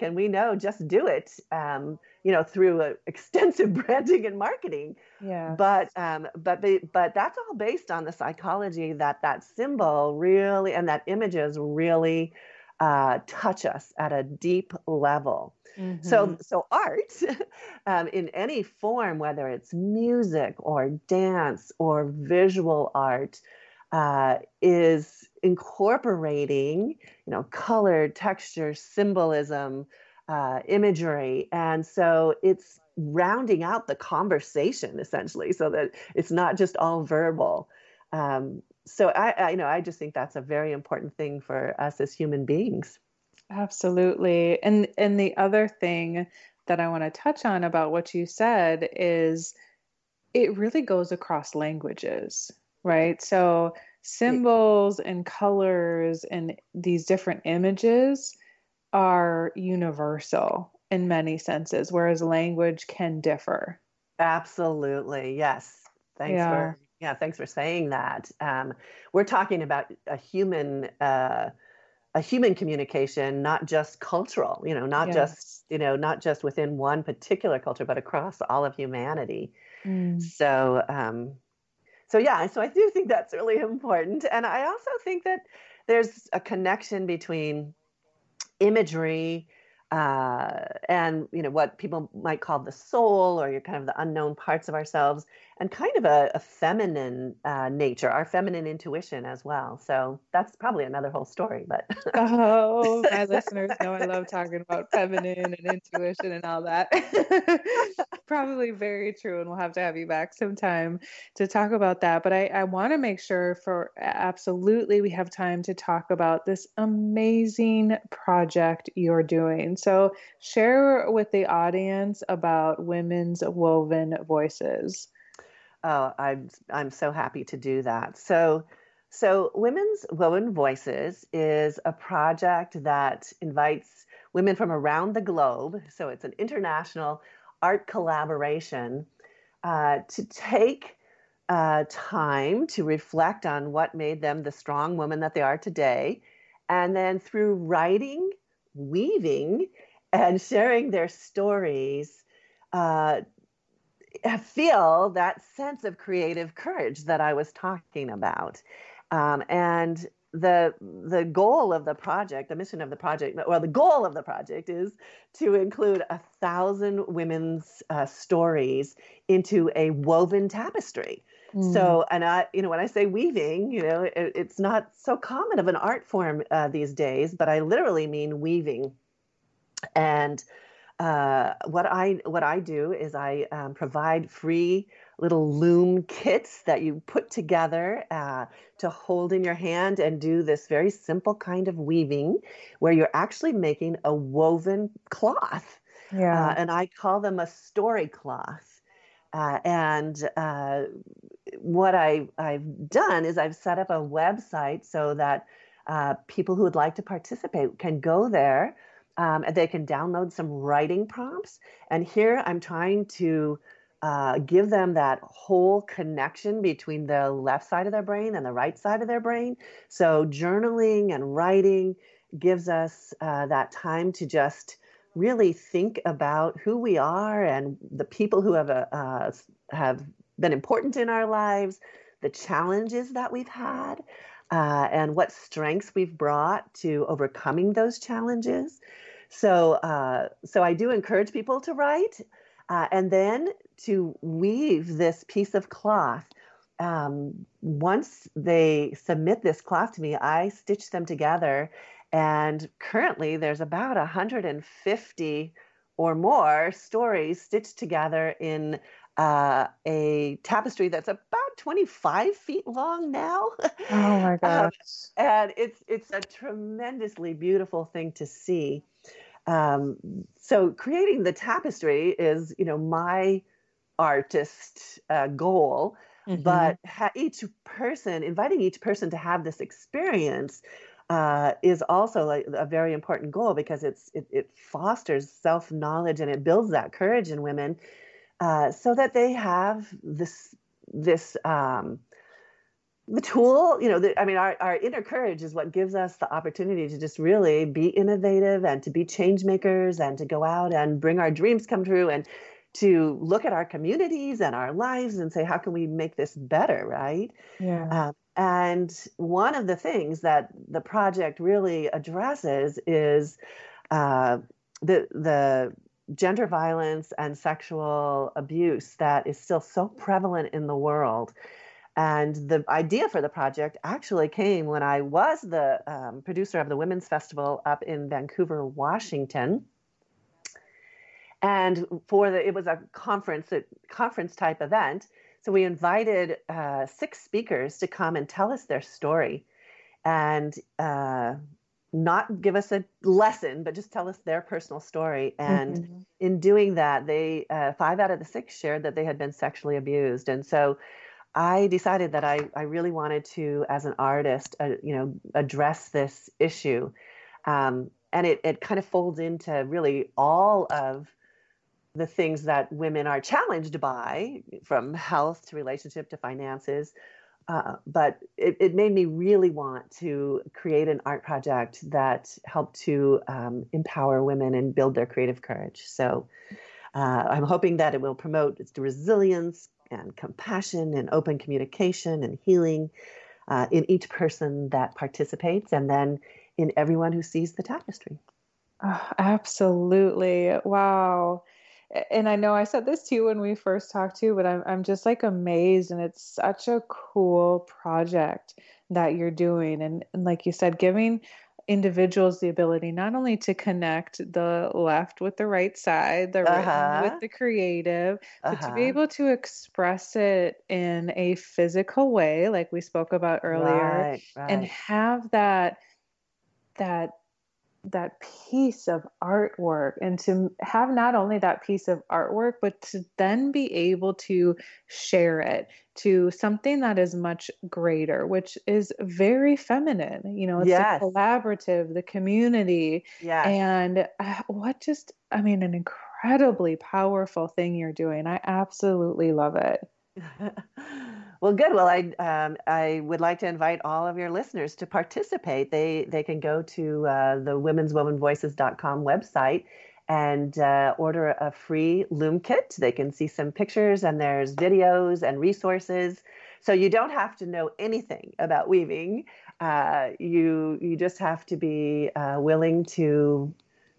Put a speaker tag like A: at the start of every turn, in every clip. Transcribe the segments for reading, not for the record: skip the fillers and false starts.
A: and we know just do it, through extensive branding and marketing.
B: Yes.
A: But that's all based on the psychology that symbol really and that images really touch us at a deep level.
B: Mm-hmm.
A: So art, in any form, whether it's music or dance or visual art, is incorporating, color, texture, symbolism, imagery, and so it's rounding out the conversation essentially, so that it's not just all verbal. So I just think that's a very important thing for us as human beings.
B: Absolutely. And the other thing that I want to touch on about what you said is it really goes across languages, right? So symbols and colors and these different images are universal in many senses, whereas language can differ.
A: Absolutely. Yes.
B: Yeah.
A: Thanks for saying that. We're talking about a human communication, not just cultural,
B: Yes.
A: not just within one particular culture, but across all of humanity.
B: Mm.
A: So I do think that's really important. And I also think that there's a connection between imagery, and what people might call the soul, or your kind of the unknown parts of ourselves, and kind of a feminine nature, our feminine intuition as well. So that's probably another whole story, but
B: Oh, my listeners know I love talking about feminine and intuition and all that. Probably very true. And we'll have to have you back sometime to talk about that. But I want to make sure for absolutely we have time to talk about this amazing project you're doing. So share with the audience about Women's Woven Voices.
A: Oh, I'm so happy to do that. So Women's Woven Voices is a project that invites women from around the globe. So it's an international art collaboration, to take time to reflect on what made them the strong woman that they are today, and then through writing, weaving, and sharing their stories, uh, feel that sense of creative courage that I was talking about. And the goal of the project, the mission of the project, well, the goal of the project is to include 1,000 women's stories into a woven tapestry.
B: Mm.
A: So, and when I say weaving, it's not so common of an art form these days, but I literally mean weaving. And what I do is I provide free little loom kits that you put together to hold in your hand and do this very simple kind of weaving, where you're actually making a woven cloth,
B: Yeah.
A: and I call them a story cloth. And what I've done is I've set up a website so that people who would like to participate can go there. And they can download some writing prompts. And here I'm trying to give them that whole connection between the left side of their brain and the right side of their brain. So journaling and writing gives us that time to just really think about who we are and the people who have been important in our lives, the challenges that we've had, and what strengths we've brought to overcoming those challenges. So I do encourage people to write, and then to weave this piece of cloth. Once they submit this cloth to me, I stitch them together. And currently, there's about 150 or more stories stitched together in a tapestry that's about 25 feet long now.
B: Oh my
A: um,
B: gosh.
A: and it's a tremendously beautiful thing to see. Um, so creating the tapestry is, my artist goal,
B: Hmm.
A: but inviting each person to have this experience is also a very important goal, because it fosters self-knowledge and it builds that courage in women, so that they have this the tool, our inner courage is what gives us the opportunity to just really be innovative and to be change makers and to go out and bring our dreams come true and to look at our communities and our lives and say, how can we make this better, right?
B: Yeah.
A: And one of the things that the project really addresses is the gender violence and sexual abuse that is still so prevalent in the world. And the idea for the project actually came when I was the producer of the Women's Festival up in Vancouver, Washington. And it was a conference type event. So we invited 6 speakers to come and tell us their story and not give us a lesson, but just tell us their personal story. And in doing that, they 5 out of the 6 shared that they had been sexually abused. And so I decided that I really wanted to, as an artist, address this issue. And it kind of folds into really all of the things that women are challenged by, from health to relationship to finances. But it made me really want to create an art project that helped to empower women and build their creative courage. So I'm hoping that it will promote resilience and compassion and open communication and healing in each person that participates, and then in everyone who sees the tapestry.
B: Oh, absolutely. Wow. And I know I said this to you when we first talked to you, but I'm just like amazed, and it's such a cool project that you're doing. And like you said, giving individuals the ability not only to connect the left with the right side, the written with the creative, but to be able to express it in a physical way, like we spoke about earlier,
A: Right.
B: and have that piece of artwork, and to have not only that piece of artwork, but to then be able to share it to something that is much greater, which is very feminine. It's the collaborative, the community, and an incredibly powerful thing you're doing. I absolutely love it.
A: Well, good. Well, I would like to invite all of your listeners to participate. They can go to the womenswovenvoices.com website and order a free loom kit. They can see some pictures, and there's videos and resources. So you don't have to know anything about weaving. You just have to be willing to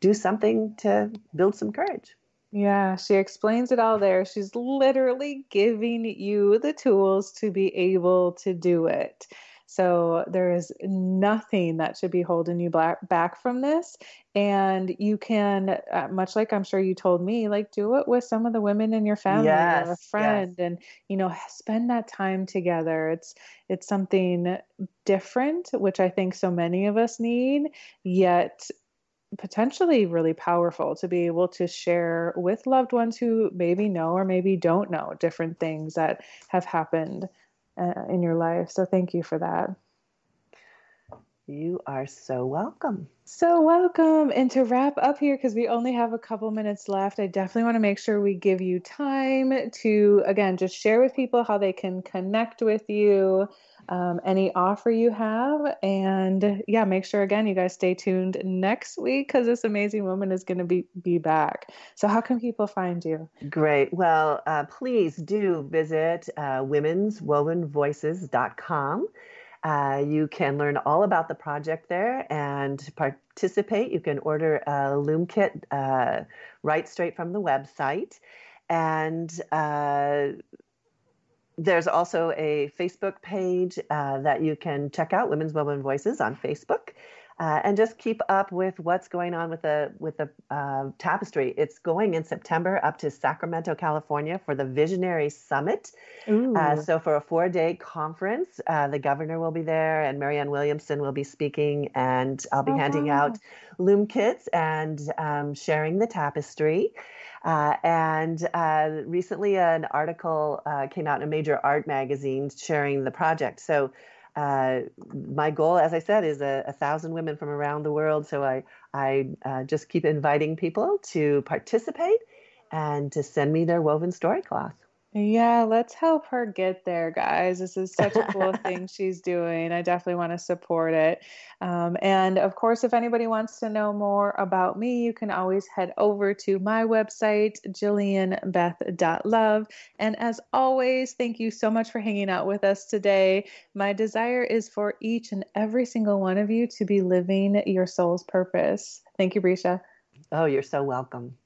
A: do something to build some courage.
B: Yeah, she explains it all there. She's literally giving you the tools to be able to do it. So there is nothing that should be holding you back from this. And you can, much like I'm sure you told me, like, do it with some of the women in your family or a friend, and, spend that time together. It's something different, which I think so many of us need, yet potentially really powerful to be able to share with loved ones who maybe know or maybe don't know different things that have happened in your life. So thank you for that.
A: You are so welcome.
B: So welcome. And to wrap up here, because we only have a couple minutes left, I definitely want to make sure we give you time to, again, just share with people how they can connect with you, any offer you have. And yeah, make sure, again, you guys stay tuned next week, because this amazing woman is going to be back. So how can people find you?
A: Great. Well, please do visit womenswovenvoices.com. You can learn all about the project there and participate. You can order a loom kit right straight from the website. And there's also a Facebook page that you can check out, Women's Woven Voices on Facebook. And just keep up with what's going on with the tapestry. It's going in September up to Sacramento, California for the Visionary Summit. So for a 4-day conference, the governor will be there, and Marianne Williamson will be speaking, and I'll be handing out loom kits and sharing the tapestry. And recently an article came out in a major art magazine sharing the project. So my goal, as I said, is 1,000 women from around the world. So I just keep inviting people to participate and to send me their woven story cloth.
B: Yeah, let's help her get there, guys. This is such a cool thing she's doing. I definitely want to support it. And of course, if anybody wants to know more about me, you can always head over to my website, jillianbeth.love. And as always, thank you so much for hanging out with us today. My desire is for each and every single one of you to be living your soul's purpose. Thank you, Brecia.
A: Oh, you're so welcome.